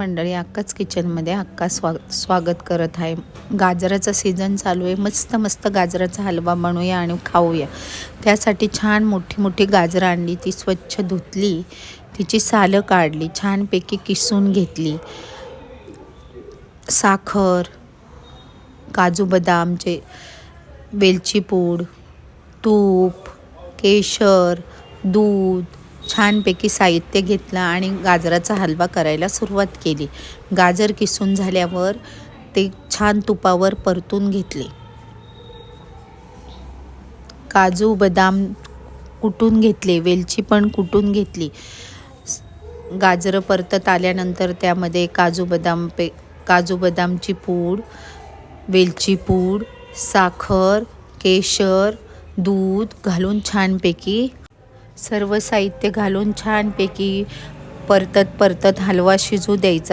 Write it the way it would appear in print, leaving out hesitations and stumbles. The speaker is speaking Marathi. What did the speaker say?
मंडळी, अक्काच किचनमध्ये अक्का स्वागत करत आहे. गाजराचा सीझन चालू आहे. मस्त मस्त गाजराचा हलवा बनवूया आणि खाऊया. त्यासाठी छान मोठी मोठी गाजरं आणली, ती स्वच्छ धुतली, तिची सालं काढली, छानपैकी किसून घेतली. साखर, काजू बदामचे, वेलची पूड, तूप, केशर, दूध, छानपैकी साहित्य घेतलं आणि गाजराचा हलवा करायला सुरुवात केली. गाजर किसून झाल्यावर ते छान तुपावर परतून घेतले. काजू बदाम कुटून घेतले, वेलची पण कुटून घेतली. गाजरं परतत आल्यानंतर त्यामध्ये काजू बदामची पूड, वेलची पूड, साखर, केशर, दूध घालून छानपैकी सर्व साहित्य घालून छानपैकी परतत हलवा शिजू द्यायचा.